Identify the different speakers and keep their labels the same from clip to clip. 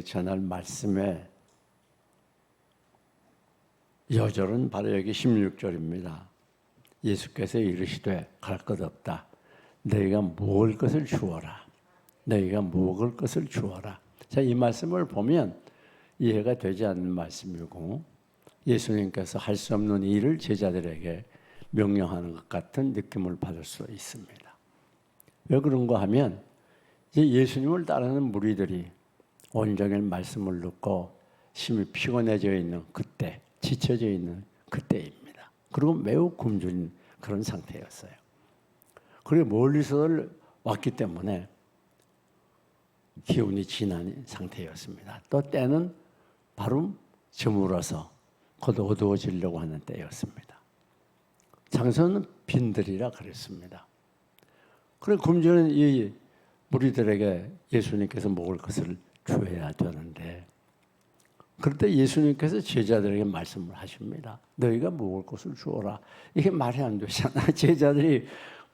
Speaker 1: 여러분에게 전할 말씀의 여절은 바로 여기 16절입니다. 예수께서 이르시되 갈 것 없다. 너희가 먹을 것을 주어라. 너희가 먹을 것을 주어라. 자, 이 말씀을 보면 이해가 되지 않는 말씀이고 예수님께서 할 수 없는 일을 제자들에게 명령하는 것 같은 느낌을 받을 수 있습니다. 왜 그런가 하면 이제 예수님을 따르는 무리들이 온종일 말씀을 듣고 심히 피곤해져 있는 그때, 지쳐져 있는 그때입니다. 그리고 매우 굶주린 그런 상태였어요. 그리고 멀리서 왔기 때문에 기운이 지난 상태였습니다. 또 때는 바로 저물어서 곧 어두워지려고 하는 때였습니다. 장소는 빈들이라 그랬습니다. 그리고 굶주린 이 무리들에게 예수님께서 먹을 것을 주어야 되는데 그럴 때 예수님께서 제자들에게 말씀을 하십니다. 너희가 먹을 것을 주어라. 이게 말이 안 되잖아. 제자들이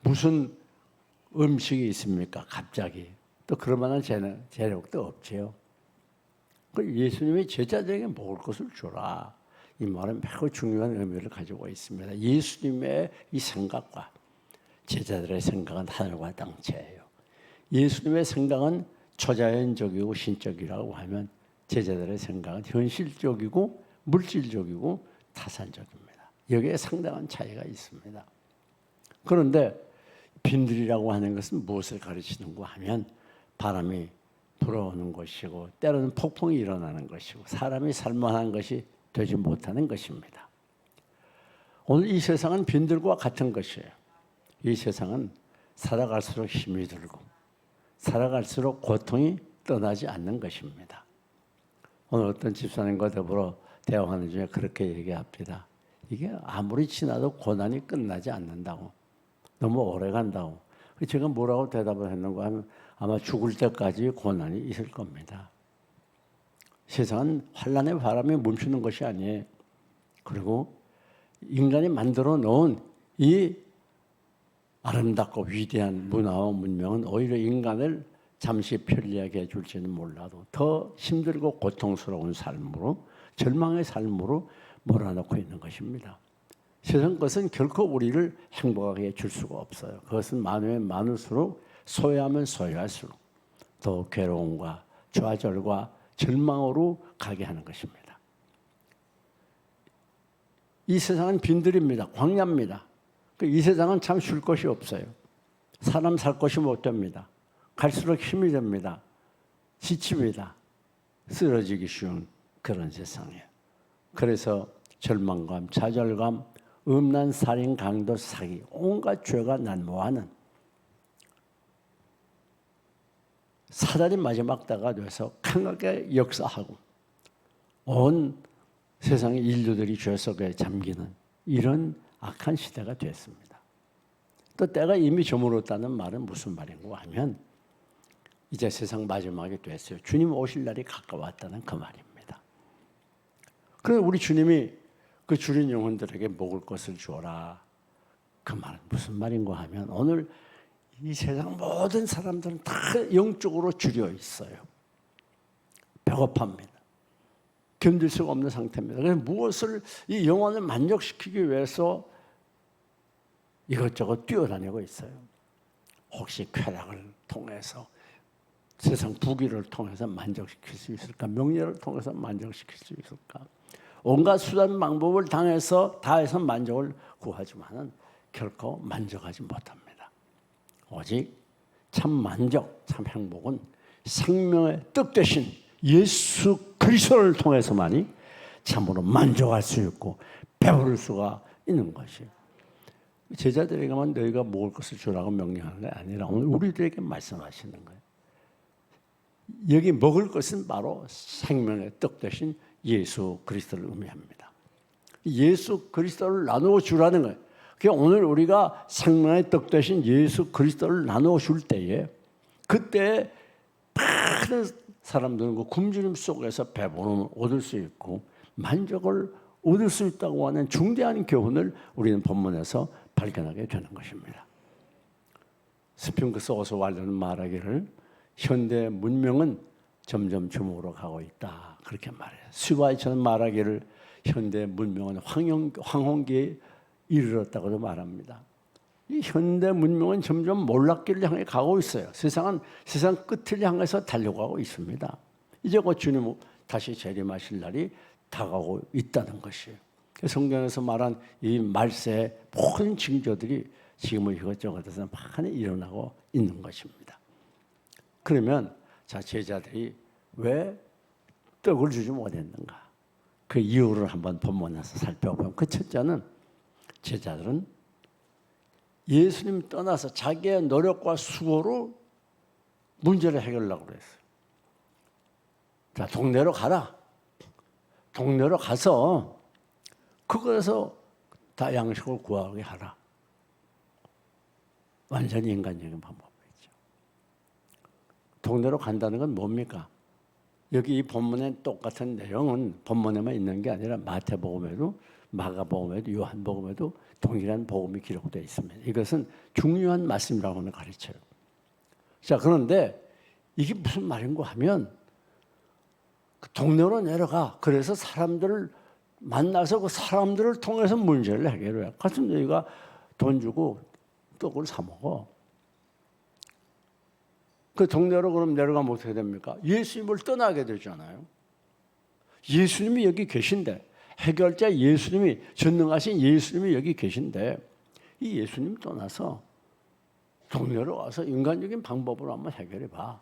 Speaker 1: 무슨 음식이 있습니까? 갑자기. 또 그럴 만한 재력도 없지요. 예수님이 제자들에게 먹을 것을 주라. 이 말은 매우 중요한 의미를 가지고 있습니다. 예수님의 이 생각과 제자들의 생각은 하늘과 땅차예요. 예수님의 생각은 초자연적이고 신적이라고 하면 제자들의 생각은 현실적이고 물질적이고 타산적입니다. 여기에 상당한 차이가 있습니다. 그런데 빈들이라고 하는 것은 무엇을 가르치는가 하면 바람이 불어오는 것이고 때로는 폭풍이 일어나는 것이고 사람이 살만한 것이 되지 못하는 것입니다. 오늘 이 세상은 빈들과 같은 것이에요. 이 세상은 살아갈수록 힘이 들고 살아갈수록 고통이 떠나지 않는 것입니다. 오늘 어떤 집사님과 더불어 대화하는 중에 그렇게 얘기합니다. 이게 아무리 지나도 고난이 끝나지 않는다고. 너무 오래 간다고. 제가 뭐라고 대답을 했는가 하면 아마 죽을 때까지 고난이 있을 겁니다. 세상은 환란의 바람이 멈추는 것이 아니에요. 그리고 인간이 만들어 놓은 이 아름답고 위대한 문화와 문명은 오히려 인간을 잠시 편리하게 해줄지는 몰라도 더 힘들고 고통스러운 삶으로 절망의 삶으로 몰아넣고 있는 것입니다. 세상 것은 결코 우리를 행복하게 해줄 수가 없어요. 그것은 많으면 많을수록 소유하면 소유할수록 더 괴로움과 좌절과 절망으로 가게 하는 것입니다. 이 세상은 빈들입니다. 광야입니다. 이 세상은 참 쉴 것이 없어요. 사람 살 것이 못 됩니다. 갈수록 힘이 됩니다. 지칩니다. 쓰러지기 쉬운 그런 세상이에요. 그래서 절망감, 좌절감, 음란, 살인, 강도, 사기, 온갖 죄가 난무하는 사단이 마지막 때가 돼서 강하게 역사하고 온 세상의 인류들이 죄 속에 잠기는 이런 악한 시대가 됐습니다. 또 때가 이미 저물었다는 말은 무슨 말인가 하면 이제 세상 마지막이 됐어요. 주님 오실 날이 가까웠다는 그 말입니다. 그래서 우리 주님이 그 줄인 영혼들에게 먹을 것을 주어라. 그 말은 무슨 말인가 하면 오늘 이 세상 모든 사람들은 다 영적으로 줄여 있어요. 배고파합니다. 견딜 수가 없는 상태입니다. 그래서 무엇을 이 영혼을 만족시키기 위해서 이것저것 뛰어다니고 있어요. 혹시 쾌락을 통해서 세상 부귀를 통해서 만족시킬 수 있을까? 명예를 통해서 만족시킬 수 있을까? 온갖 수단 방법을 다해서 만족을 구하지만은 결코 만족하지 못합니다. 오직 참 만족, 참 행복은 생명의 뜻 되신 예수 그리스도를 통해서만이 참으로 만족할 수 있고 배부를 수가 있는 것이에요. 제자들에게만 너희가 먹을 것을 주라고 명령하는 게 아니라 오늘 우리들에게 말씀하시는 거예요. 여기 먹을 것은 바로 생명의 떡 대신 예수 그리스도를 의미합니다. 예수 그리스도를 나누어 주라는 거예요. 그러니까 오늘 우리가 생명의 떡 대신 예수 그리스도를 나누어 줄 때에 그때 많은 사람들은 그 굶주림 속에서 배부름을 얻을 수 있고 만족을 얻을 수 있다고 하는 중대한 교훈을 우리는 본문에서 발견하게 되는 것입니다. 스핑크스 오스왈드는 말하기를 현대 문명은 점점 주목으로 가고 있다. 그렇게 말해요. 스와이처럼 말하기를 현대 문명은 황혼기에 이르렀다고도 말합니다. 이 현대 문명은 점점 몰락기를 향해 가고 있어요. 세상 끝을 향해서 달려가고 있습니다. 이제 곧 주님 다시 재림하실 날이 다가오고 있다는 것이에요. 성경에서 말한 이 말세의 모든 징조들이 지금은 이것저것에서 많이 일어나고 있는 것입니다. 그러면 자, 제자들이 왜 떡을 주지 못했는가? 그 이유를 한번 본문에서 살펴보면, 그 첫째는 제자들은 예수님 떠나서 자기의 노력과 수고로 문제를 해결하려고 그랬어요. 자, 동네로 가라. 동네로 가서 그거에서 다 양식을 구하게 하라. 완전히 인간적인 방법이죠. 동네로 간다는 건 뭡니까? 여기 이 본문에 똑같은 내용은 본문에만 있는 게 아니라 마태복음에도 마가복음에도 요한복음에도 동일한 복음이 기록되어 있습니다. 이것은 중요한 말씀이라고는 가르쳐요. 자, 그런데 이게 무슨 말인가 하면 동네로 내려가. 그래서 사람들을 만나서 그 사람들을 통해서 문제를 해결해. 같은 너희가 돈 주고 떡을 사 먹어. 그 동네로 그럼 내려가면 어떻게 됩니까? 예수님을 떠나게 되잖아요. 예수님이 여기 계신데, 해결자 예수님이, 전능하신 예수님이 여기 계신데, 이 예수님 떠나서 동네로 와서 인간적인 방법으로 한번 해결해 봐.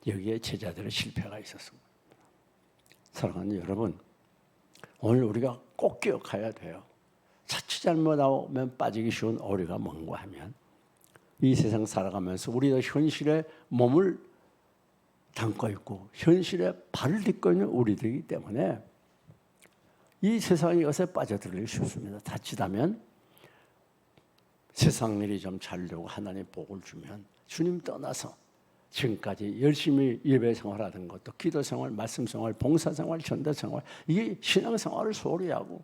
Speaker 1: 여기에 제자들의 실패가 있었습니다. 사랑하는 여러분, 오늘 우리가 꼭 기억해야 돼요. 자칫 잘못하면 빠지기 쉬운 오류가 뭔가 하면, 이 세상 살아가면서 우리가 현실에 몸을 담고 있고 현실에 발을 딛고 있는 우리들이기 때문에 이 세상의 것에 빠져들기 쉽습니다. 자칫하면 세상 일이 좀 잘 되고 하나님 복을 주면 주님 떠나서 지금까지 열심히 예배 생활하던 것도, 기도 생활, 말씀 생활, 봉사 생활, 전도 생활, 이게 신앙 생활을 소홀히 하고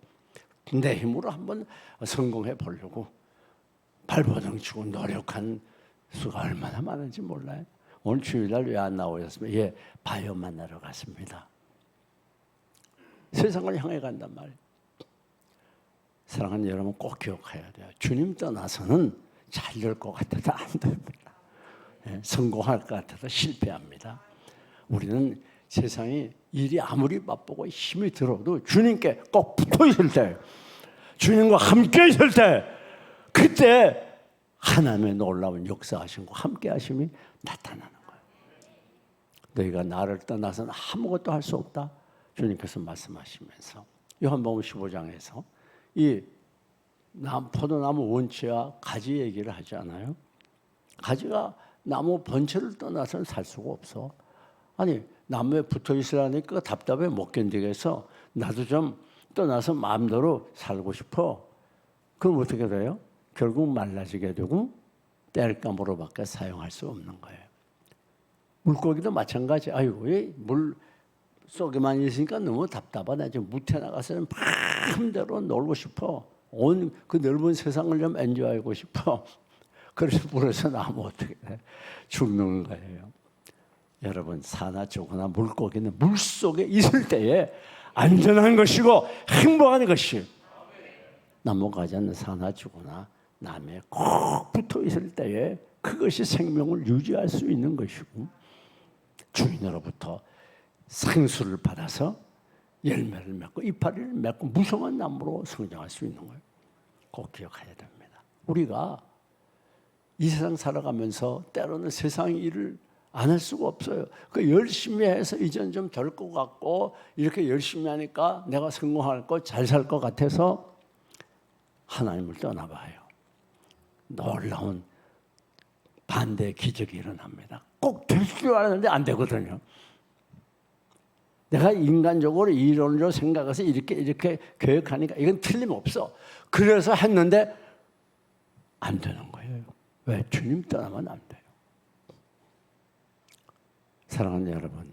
Speaker 1: 내 힘으로 한번 성공해 보려고 발버둥 치고 노력한 수가 얼마나 많은지 몰라요. 오늘 주일날 왜 안 나오셨습니까? 예, 바이오 만나러 갔습니다. 세상을 향해 간단 말이에요. 사랑하는 여러분, 꼭 기억해야 돼요. 주님 떠나서는 잘 될 것 같아도 안 됩니다. 예, 성공할 것 같아도 실패합니다. 우리는 세상이 일이 아무리 바쁘고 힘이 들어도 주님께 꼭 붙어 있을 때, 주님과 함께 있을 때, 그때 하나님의 놀라운 역사하심과 함께 하심이 나타나는 거예요. 너희가 나를 떠나서는 아무것도 할 수 없다. 주님께서 말씀하시면서 요한복음 15장에서 이 포도나무 원체와 가지 얘기를 하지 않아요? 가지가 나무 본체를 떠나서는 살 수가 없어. 아니, 나무에 붙어 있으라니까 답답해 못 견디겠어. 나도 좀 떠나서 마음대로 살고 싶어. 그럼 어떻게 돼요? 결국 말라지게 되고 땔감으로밖에 사용할 수 없는 거예요. 물고기도 마찬가지. 아이고, 물 속에만 있으니까 너무 답답하다. 지금 무태 나가서 마음대로 놀고 싶어. 온 그 넓은 세상을 좀 엔조이하고 싶어. 그래서 물에서 나면 어떻게 돼? 죽는 거예요. 여러분, 사나 죽거나 물고기는 물 속에 있을 때에 안전한 것이고 행복한 것이, 나무가지 않는 사나 죽거나 남에 꼭 붙어 있을 때에 그것이 생명을 유지할 수 있는 것이고, 주인으로부터 생수를 받아서 열매를 맺고 이파리를 맺고 무성한 나무로 성장할 수 있는 거예요. 꼭 기억해야 됩니다. 우리가 이 세상 살아가면서 때로는 세상 일을 안 할 수가 없어요. 그 열심히 해서 이젠 좀 될 것 같고, 이렇게 열심히 하니까 내가 성공할 것, 잘 살 것 같아서 하나님을 떠나봐요. 놀라운 반대의 기적이 일어납니다. 꼭 될 줄 알았는데 안 되거든요. 내가 인간적으로 이론으로 생각해서 이렇게 계획하니까 이건 틀림없어. 그래서 했는데 안 되는 거예요. 왜? 주님 떠나면 안 돼요. 사랑하는 여러분,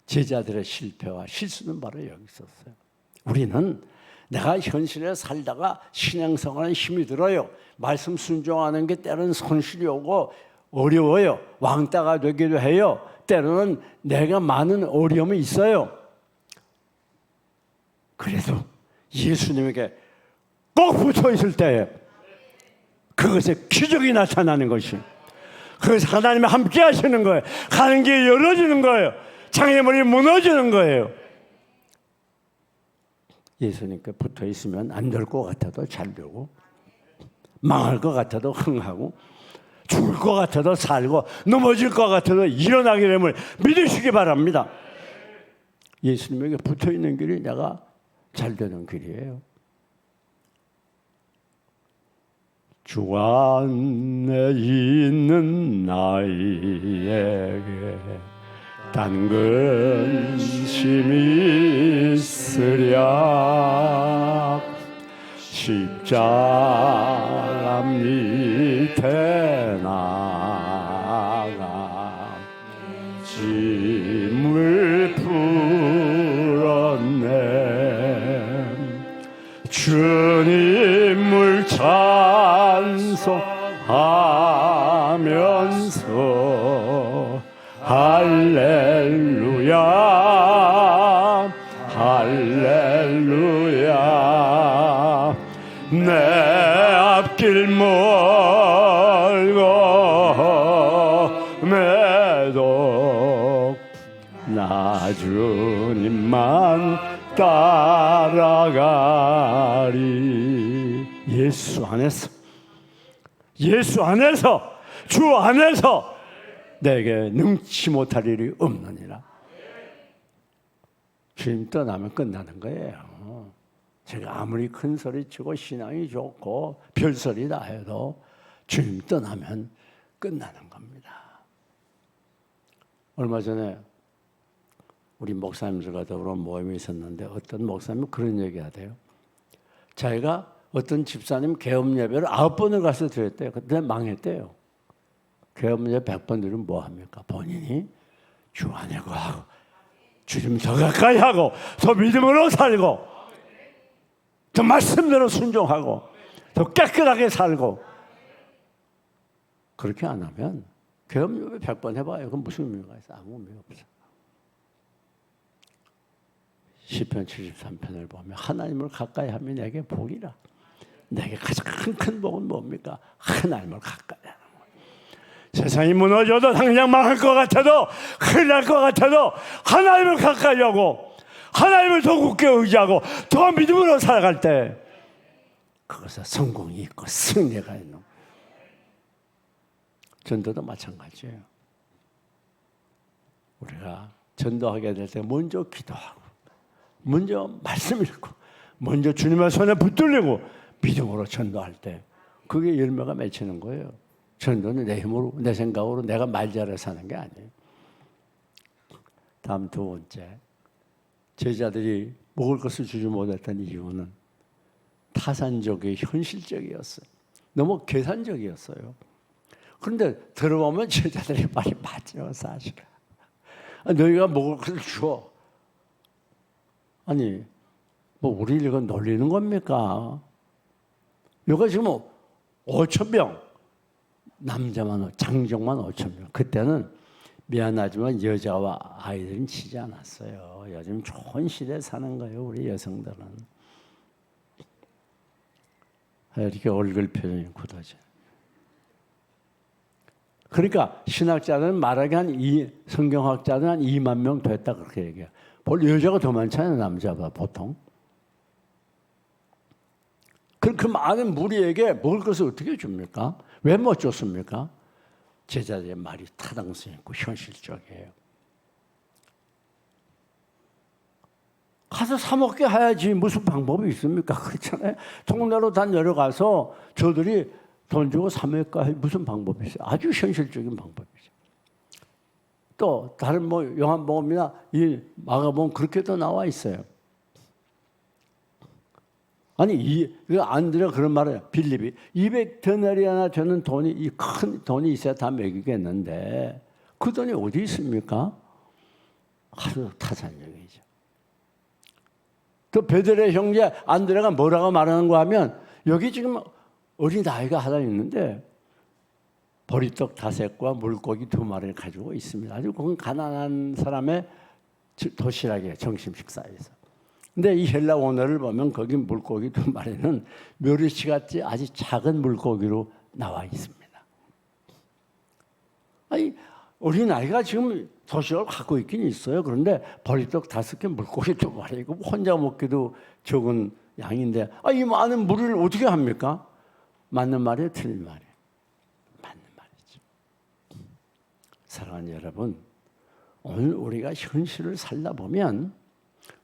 Speaker 1: 제자들의 실패와 실수는 바로 여기 있었어요. 우리는 내가 현실에 살다가 신앙생활에 힘이 들어요. 말씀 순종하는 게 때로는 손실이 오고 어려워요. 왕따가 되기도 해요. 때로는 내가 많은 어려움이 있어요. 그래도 예수님에게 꼭 붙어 있을 때에 그것에 기적이 나타나는 것이, 그것이 하나님이 함께 하시는 거예요. 가는 길이 열어지는 거예요. 장애물이 무너지는 거예요. 예수님께 붙어 있으면 안 될 것 같아도 잘 되고, 망할 것 같아도 흥하고, 죽을 것 같아도 살고, 넘어질 것 같아도 일어나게 됨을 믿으시기 바랍니다. 예수님에게 붙어 있는 길이 내가 잘 되는 길이에요. 주 안에 있는 나에게 단 근심이 있으랴 십자가 밑에 나가 짐을 풀었네. 주님을 찬송하면서 할렐루야 할렐루야 내 앞길 멀고 매도 나 주님만 따라가리. 예수 안에서, 예수 안에서, 주 안에서 내게 능치 못할 일이 없느니라. 주님 떠나면 끝나는 거예요. 제가 아무리 큰 소리치고 신앙이 좋고 별소리다 해도 주님 떠나면 끝나는 겁니다. 얼마 전에 우리 목사님들과 더불어 모임이 있었는데 어떤 목사님은 그런 얘기 하대요. 자기가 어떤 집사님 개업 예배를 9번을 가서 드렸대요. 그때 망했대요. 개업 예배 100번 드리면 뭐 합니까? 본인이 주 안에 거하고 주님 더 가까이 하고 더 믿음으로 살고 더 말씀대로 순종하고 더 깨끗하게 살고, 그렇게 안 하면 개업 예배 100번 해봐요. 그건 무슨 의미가 있어? 아무 의미가 없어. 시편 73편을 보면 하나님을 가까이 하면 내게 복이라. 내게 가장 큰 복은 뭡니까? 하나님을 가까이 하는 거예요. 세상이 무너져도 당장 망할 것 같아도 큰일 날 것 같아도 하나님을 가까이 하고 하나님을 더 굳게 의지하고 더 믿음으로 살아갈 때 그것에 성공이 있고 승리가 있는 거예요. 전도도 마찬가지예요. 우리가 전도하게 될 때 먼저 기도하고 먼저 말씀 읽고 먼저 주님의 손에 붙들리고 믿음으로 전도할 때 그게 열매가 맺히는 거예요. 전도는 내 힘으로, 내 생각으로 내가 말 잘해서 하는 게 아니에요. 다음 두 번째, 제자들이 먹을 것을 주지 못했던 이유는 타산적이 현실적이었어요. 너무 계산적이었어요. 그런데 들어보면 제자들의 말이 맞죠, 사실은. 너희가 먹을 것을 줘. 아니, 뭐 우리 이거 놀리는 겁니까? 여기가 지금 5,000명, 남자만, 장정만 5,000명. 그때는 미안하지만 여자와 아이들은 치지 않았어요. 요즘 좋은 시대에 사는 거예요, 우리 여성들은. 이렇게 얼굴 표정이 굳어져. 그러니까 신학자들은 말하기 성경학자들은 한 2만 명 됐다 그렇게 얘기해요. 원래 여자가 더 많잖아요, 남자보다 보통. 그 많은 무리에게 먹을 것을 어떻게 줍니까? 왜 못 줬습니까? 제자들의 말이 타당성 있고 현실적이에요. 가서 사 먹게 해야지 무슨 방법이 있습니까? 그렇잖아요. 동네로 다 내려가서 저들이 돈 주고 사 먹을까 무슨 방법이 있어요? 아주 현실적인 방법이죠. 또 다른 뭐 요한복음이나 이 마가복음 그렇게도 나와 있어요. 아니 이 안드레가 그런 말을 빌립이 200데나리아나 되는 돈이 이 큰 돈이 있어야 다 먹이겠는데 그 돈이 어디 있습니까? 아주 타산적이죠. 또 베드로의 형제 안드레가 뭐라고 말하는 거 하면 여기 지금 어린 아이가 하나 있는데 보리떡 5과 물고기 2마리를 가지고 있습니다. 아주 그건 가난한 사람의 도시락이에요. 점심 식사에서. 근데 이 헬라 원어를 보면 거기 물고기 2마리는 멸치같이 아주 작은 물고기로 나와 있습니다. 아니, 어린아이가 지금 도시락을 갖고 있긴 있어요. 그런데 보리떡 5개, 물고기 2마리고 혼자 먹기도 적은 양인데 이 많은 물을 어떻게 합니까? 맞는 말이에요? 틀린 말이에요? 맞는 말이죠. 사랑하는 여러분, 오늘 우리가 현실을 살다 보면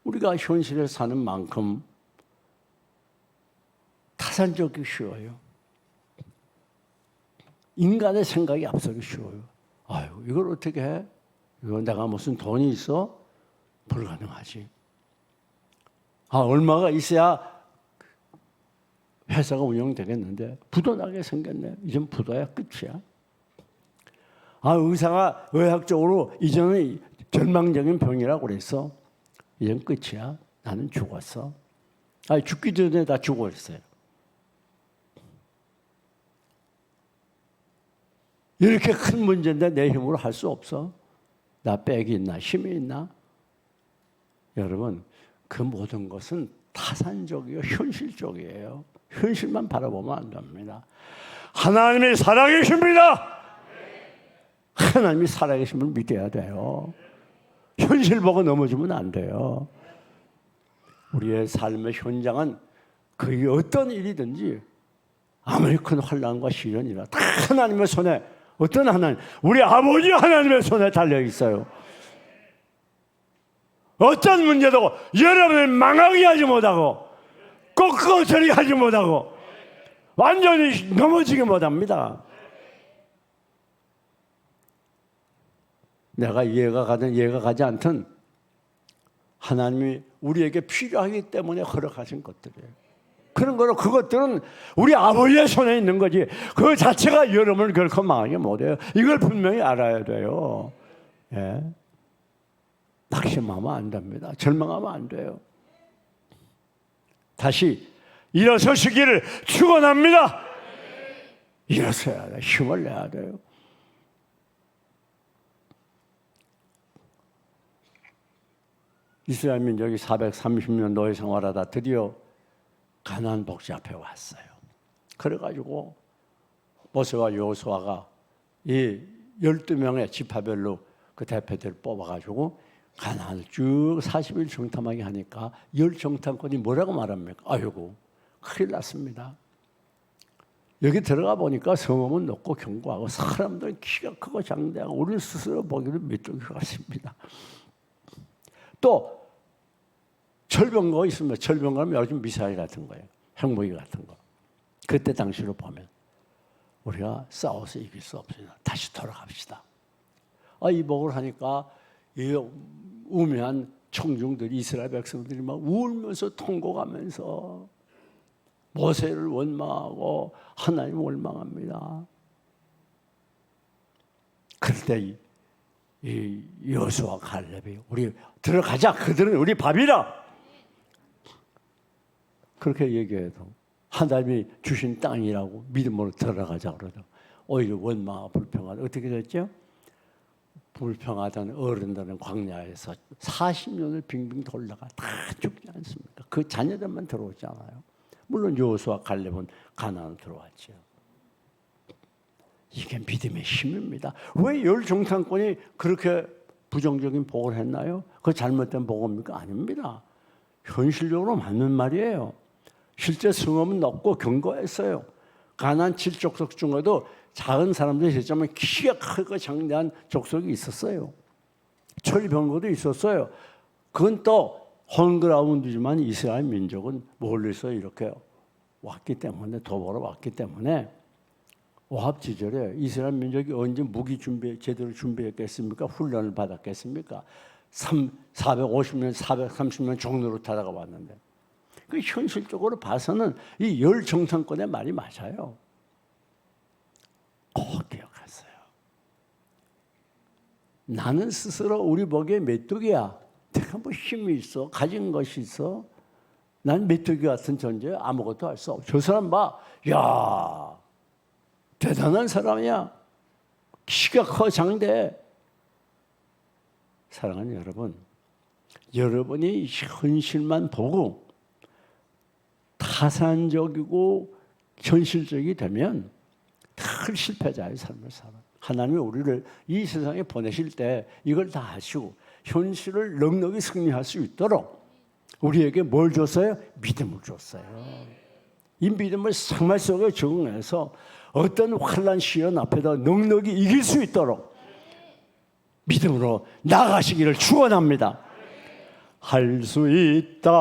Speaker 1: 우리가 현실에 사는 만큼 타산적이 쉬워요. 인간의 생각이 앞서기 쉬워요. 아유, 이걸 어떻게 해? 이거 내가 무슨 돈이 있어? 불가능하지. 얼마가 있어야 회사가 운영되겠는데 부도 나게 생겼네. 이젠 부도야 끝이야. 의사가 의학적으로 이전에 절망적인 병이라고 그랬어. 이젠 끝이야. 나는 죽었어. 죽기 전에 다 죽어있어요. 이렇게 큰 문제인데 내 힘으로 할 수 없어. 나 빽이 있나 힘이 있나? 여러분, 그 모든 것은 타산적이요 현실적이에요. 현실만 바라보면 안 됩니다. 하나님이 살아계십니다. 하나님이 살아계심을 믿어야 돼요. 현실 보고 넘어지면 안 돼요. 우리의 삶의 현장은 그게 어떤 일이든지 아무리 큰 환난과 시련이라 다 하나님의 손에, 어떤 하나님? 우리 아버지 하나님의 손에 달려 있어요. 어떤 문제도 여러분을 망하게 하지 못하고 꺾어서리 하지 못하고 완전히 넘어지게 못합니다. 내가 이해가 가든 이해가 가지 않든 하나님이 우리에게 필요하기 때문에 허락하신 것들이에요. 그런 거로 그것들은 우리 아버지의 손에 있는 거지 그 자체가 여러분을 결코 망하게 못해요. 이걸 분명히 알아야 돼요. 예. 낙심하면 안 됩니다. 절망하면 안 돼요. 다시 일어서시기를 축원합니다. 일어서야 돼요. 힘을 내야 돼요. 이스라엘 민족이 430년 노예 생활하다 드디어 가나안 복지 앞에 왔어요. 그래가지고 모세와 여호수아가 이 12명의 지파별로 그 대표들을 뽑아가지고 가나안을 쭉 40일 정탐하게 하니까 10정탐꾼이 뭐라고 말합니까? 아이고 큰일 났습니다. 여기 들어가 보니까 성읍은 높고 견고하고 사람들은 키가 크고 장대하고 우리 스스로 보기도 메뚜기 같습니다. 또 철병거가 있습니다. 철병거는 요즘 미사일 같은 거예요. 핵무기 같은 거. 그때 당시로 보면 우리가 싸워서 이길 수 없으니까 다시 돌아갑시다. 이 목을 하니까 이 우매한 청중들이 이스라엘 백성들이 막 울면서 통곡하면서 모세를 원망하고 하나님을 원망합니다. 그때 이 여호수아 갈렙이 우리 들어가자. 그들은 우리 밥이라. 그렇게 얘기해도 하나님이 주신 땅이라고 믿음으로 들어가자 그러죠. 오히려 원망하고 불평하다. 어떻게 됐죠? 불평하던 어른들은 광야에서 40년을 빙빙 돌다가 다 죽지 않습니까? 그 자녀들만 들어오잖아요. 물론 여호수아 갈렙은 가나안 들어왔죠. 이게 믿음의 힘입니다. 왜 열 정탐꾼이 그렇게 부정적인 복을 했나요? 그 잘못된 복입니까? 아닙니다. 현실적으로 맞는 말이에요. 실제 성읍은 높고 견고했어요. 가나안 7족속 중에도 작은 사람들이 있었지만 키가 크고 장대한 족속이 있었어요. 철병거도 있었어요. 그건 또 홈그라운드지만 이스라엘 민족은 멀리서 이렇게 왔기 때문에 도보로 왔기 때문에 오합지졸에 이스라엘 민족이 언제 무기 제대로 준비했겠습니까? 훈련을 받았겠습니까? 450년, 430년 종로로 타다가 왔는데 그 현실적으로 봐서는 이 열 정탐꾼의 말이 맞아요. 꼭 기억하세요. 나는 스스로 우리 보기에 메뚜기야. 내가 뭐 힘이 있어, 가진 것이 있어. 난 메뚜기 같은 존재야. 아무것도 할 수 없어. 저 사람 봐, 야 대단한 사람이야. 키가 커 장대. 사랑하는 여러분, 여러분이 현실만 보고 타산적이고 현실적이 되면 늘 실패자의 삶을 살아. 하나님이 우리를 이 세상에 보내실 때 이걸 다 하시고 현실을 넉넉히 승리할 수 있도록 우리에게 뭘 줬어요? 믿음을 줬어요. 이 믿음을 생활 속에 적응해서 어떤 환난 시련 앞에도 넉넉히 이길 수 있도록 믿음으로 나아가시기를 축원합니다. 할 수 있다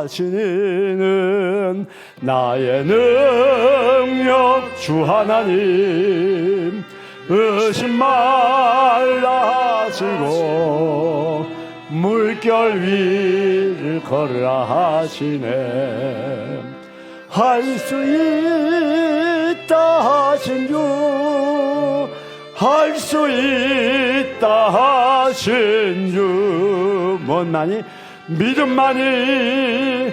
Speaker 1: 하시는 나의 능력 주 하나님, 의심 말라 하시고 물결 위를 걸으라 하시네. 할 수 있다 하신 주, 할 수 있다 하신 주, 뭔만이? 믿음만이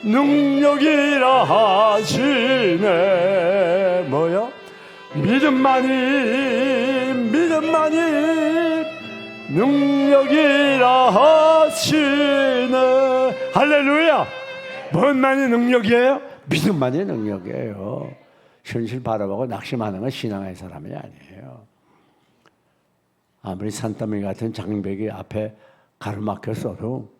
Speaker 1: 능력이라 하시네. 뭐요? 믿음만이 능력이라 하시네. 할렐루야. 뭔만이 능력이에요? 믿음만이 능력이에요. 현실 바라보고 낙심하는 건 신앙의 사람이 아니에요. 아무리 산더미 같은 장벽이 앞에 가로막혔어도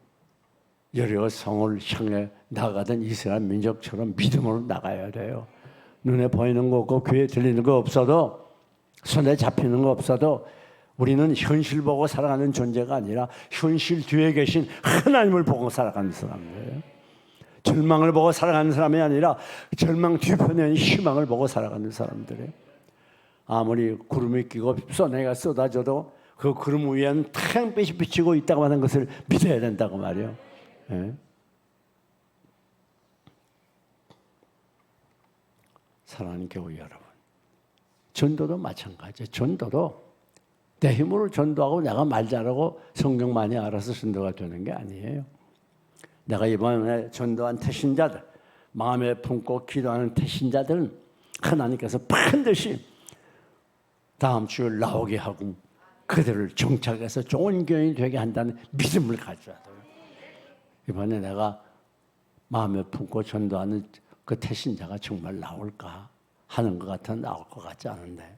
Speaker 1: 여리고 성을 향해 나가던 이스라엘 민족처럼 믿음으로 나가야 돼요. 눈에 보이는 거 없고 귀에 들리는 거 없어도, 손에 잡히는 거 없어도 우리는 현실 보고 살아가는 존재가 아니라 현실 뒤에 계신 하나님을 보고 살아가는 사람이에요. 절망을 보고 살아가는 사람이 아니라 절망 뒤편에 있는 희망을 보고 살아가는 사람들이에요. 아무리 구름이 끼고 쏘내가 쏟아져도 그 구름 위에는 태양빛이 비치고 있다고 하는 것을 믿어야 된다고 말이에요. 예? 사랑하는 교회 여러분, 전도도 마찬가지예요. 전도도 내 힘으로 전도하고 내가 말 잘하고 성경 많이 알아서 전도가 되는 게 아니에요. 내가 이번에 전도한 태신자들, 마음에 품고 기도하는 태신자들은 하나님께서 반드시 다음 주에 나오게 하고 그들을 정착해서 좋은 교인이 되게 한다는 믿음을 가져야 돼요. 이번에 내가 마음에 품고 전도하는 그 태신자가 정말 나올까 하는 것 같아 나올 것 같지 않은데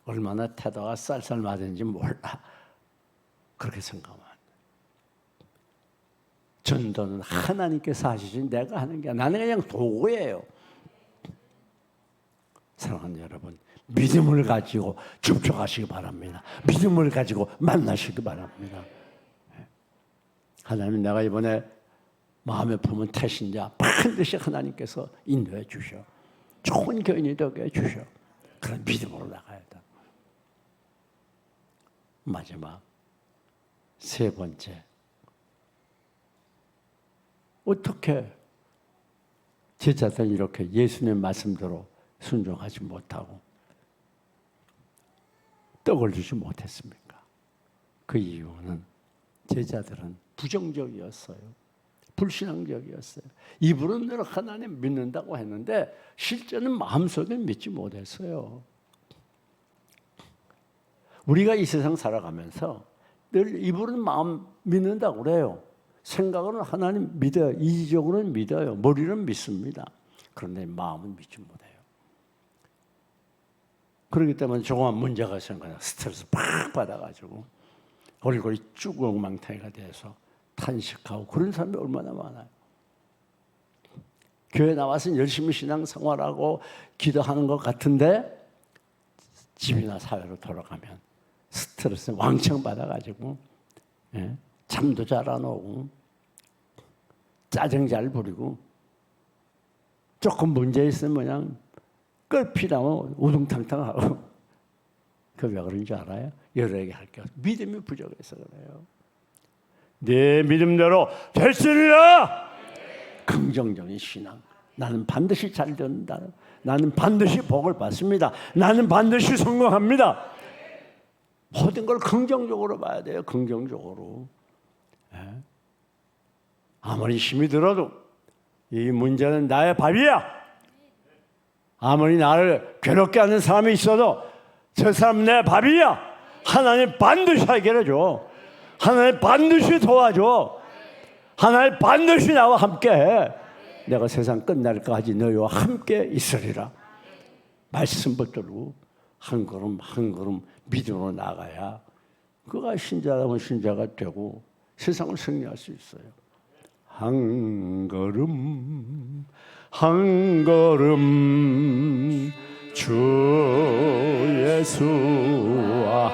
Speaker 1: 얼마나 태도가 쌀쌀맞은지 몰라. 그렇게 생각하면 전도는 하나님께서 하시지 내가 하는 게 아니라 나는 그냥 도구예요. 사랑하는 여러분, 믿음을 가지고 접촉하시기 바랍니다. 믿음을 가지고 만나시기 바랍니다. 하나님, 내가 이번에 마음에 품은 태신자 반드시 하나님께서 인도해 주셔. 좋은 교인이 되게 해주셔. 그런 믿음으로 나가야 돼. 마지막 세 번째, 어떻게 제자들은 이렇게 예수님 말씀대로 순종하지 못하고 떡을 주지 못했습니까? 그 이유는 제자들은 부정적이었어요. 불신앙적이었어요. 입으로는 늘 하나님 믿는다고 했는데 실제는 마음속에 믿지 못했어요. 우리가 이 세상 살아가면서 늘 입으로는 마음 믿는다고 그래요. 생각으로는 하나님 믿어요. 이지적으로는 믿어요. 머리는 믿습니다. 그런데 마음은 믿지 못해요. 그렇기 때문에 조그만 문제가 생겨나 스트레스 팍 받아가지고 얼굴이 쭉 엉망탱이가 돼서 탄식하고 그런 사람이 얼마나 많아요. 교회 나와서 열심히 신앙생활하고 기도하는 것 같은데 집이나 사회로 돌아가면 스트레스 왕창 받아가지고 잠도 잘 안 오고 짜증 잘 부리고 조금 문제 있으면 그냥 끌피나면 우둥탕탕하고 그 왜 그런 줄 알아요? 여러 얘기할게요. 믿음이 부족해서 그래요. 내 믿음대로 될 수 있느라 긍정적인 신앙. 나는 반드시 잘 된다. 나는 반드시 복을 받습니다. 나는 반드시 성공합니다. 모든 걸 긍정적으로 봐야 돼요. 긍정적으로. 아무리 힘이 들어도 이 문제는 나의 밥이야. 아무리 나를 괴롭게 하는 사람이 있어도 저 사람 내 밥이야. 하나님 반드시 해결해줘. 하나님 반드시 도와줘. 하나님 반드시 나와 함께해. 내가 세상 끝날까지 너희와 함께 있으리라. 말씀 붙들고 한 걸음 한 걸음 믿음으로 나가야 그가 신자라면 신자가 되고 세상을 승리할 수 있어요. 한 걸음 한 걸음 주 예수와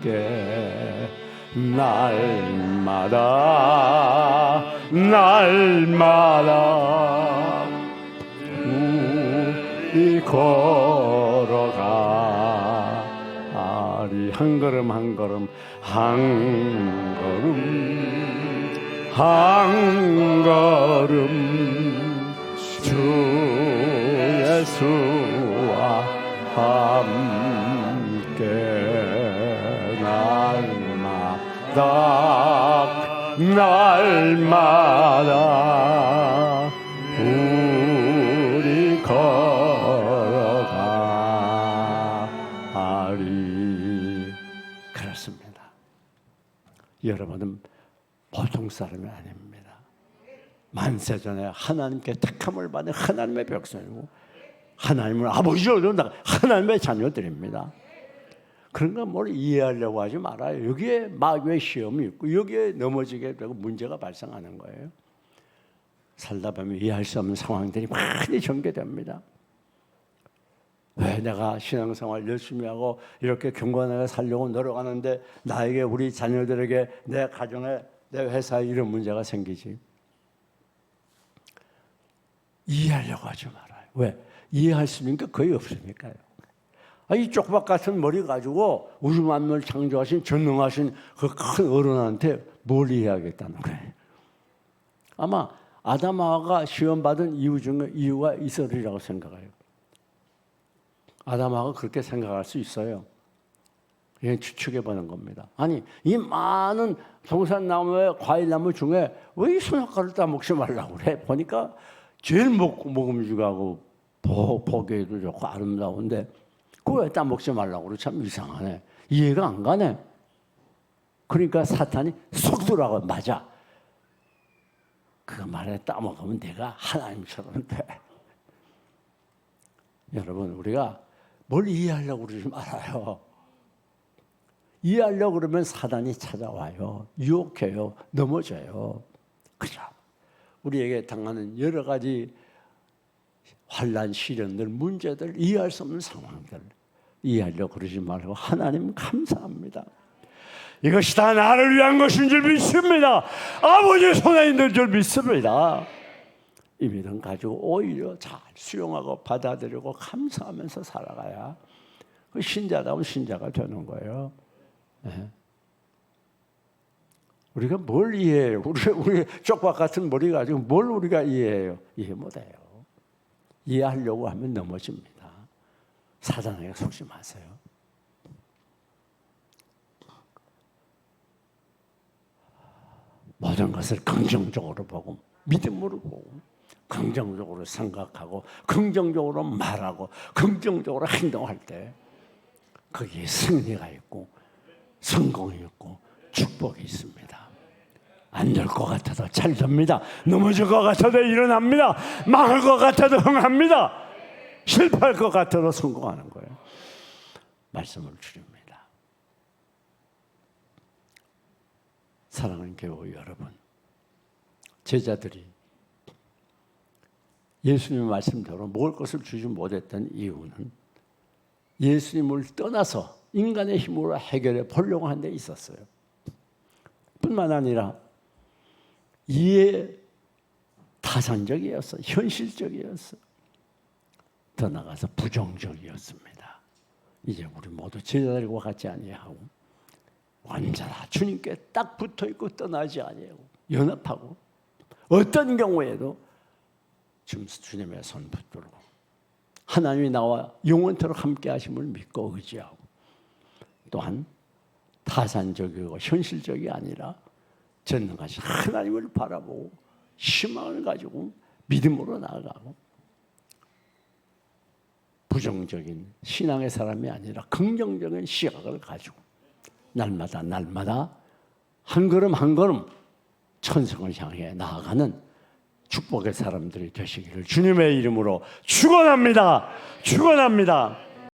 Speaker 1: 함께 날마다 우리 걸어가리. 한 걸음 한 걸음 한 걸음 한 걸음 주 예수와 함께 날마다 우리 걸어가리. 그렇습니다. 여러분은 보통 사람이 아닙니다. 만세전에 하나님께 택함을 받은 하나님의 백성이고 하나님을 아버지로 나 하나님의 자녀들입니다. 그런가 뭘 이해하려고 하지 말아요. 여기에 마귀의 시험이 있고 여기에 넘어지게 되고 문제가 발생하는 거예요. 살다 보면 이해할 수 없는 상황들이 많이 전개됩니다. 왜 내가 신앙생활 열심히 하고 이렇게 경건하게 살려고 노력하는데 나에게, 우리 자녀들에게, 내 가정에, 내 회사에 이런 문제가 생기지? 이해하려고 하지 말아요. 왜? 이해할 수 있는 게 거의 없으니까요. 이 쪽박 같은 머리 가지고 우주 만물 창조하신 전능하신 그 큰 어른한테 뭘 이해하겠다는 거예요. 아마 아담 하와가 시험받은 이유 중에 이유가 있으리라고 생각해요. 아담 하와가 그렇게 생각할 수 있어요. 그냥 추측해보는 겁니다. 아니, 이 많은 동산나무에 과일나무 중에 왜 이 선악과를 따먹지 말라고 그래? 보니까 제일 먹음직하고 보기에도 좋고 아름다운데 그거 왜 따먹지 말라고 그래? 참 이상하네. 이해가 안 가네. 그러니까 사탄이 속 들어가고, 맞아, 그 말에 따먹으면 내가 하나님처럼 돼. 여러분, 우리가 뭘 이해하려고 그러지 말아요. 이해하려고 그러면 사단이 찾아와요. 유혹해요. 넘어져요. 그죠? 우리에게 당하는 여러 가지 환난, 시련들, 문제들, 이해할 수 없는 상황들 이해하려고 그러지 말고 하나님 감사합니다. 이것이 다 나를 위한 것인 줄 믿습니다. 아버지 손에 있는 줄 믿습니다. 이 믿음 가지고 오히려 잘 수용하고 받아들이고 감사하면서 살아가야 그 신자다운 신자가 되는 거예요. 네. 우리가 뭘 이해해요? 우리 쪽박 같은 머리 가지고 뭘 우리가 이해해요? 이해 못해요. 이해하려고 하면 넘어집니다. 사단에게 속지 마세요. 모든 것을 긍정적으로 보고 믿음으로 보고 긍정적으로 생각하고 긍정적으로 말하고 긍정적으로 행동할 때 거기에 승리가 있고 성공이 있고 축복이 있습니다. 안 될 것 같아도 잘 됩니다. 넘어질 것 같아도 일어납니다. 망할 것 같아도 흥합니다. 실패할 것 같아도 성공하는 거예요. 말씀을 드립니다. 사랑하는 교우 여러분, 제자들이 예수님의 말씀대로 먹을 것을 주지 못했던 이유는 예수님을 떠나서 인간의 힘으로 해결해 보려고 한 데 있었어요. 뿐만 아니라 이해 타산적이었어요. 현실적이었어요. 더 나아가서 부정적이었습니다. 이제 우리 모두 제자들과 같지 아니하고 완전히 주님께 딱 붙어있고 떠나지 아니하고 연합하고 어떤 경우에도 주님의 손 붙들고 하나님이 나와 영원토록 함께 하심을 믿고 의지하고, 또한 타산적이고 현실적이 아니라 전능하신 하나님을 바라보고 희망을 가지고 믿음으로 나아가고 부정적인 신앙의 사람이 아니라 긍정적인 시각을 가지고 날마다 한 걸음 한 걸음 천성을 향해 나아가는 축복의 사람들이 되시기를 주님의 이름으로 축원합니다. 축원합니다.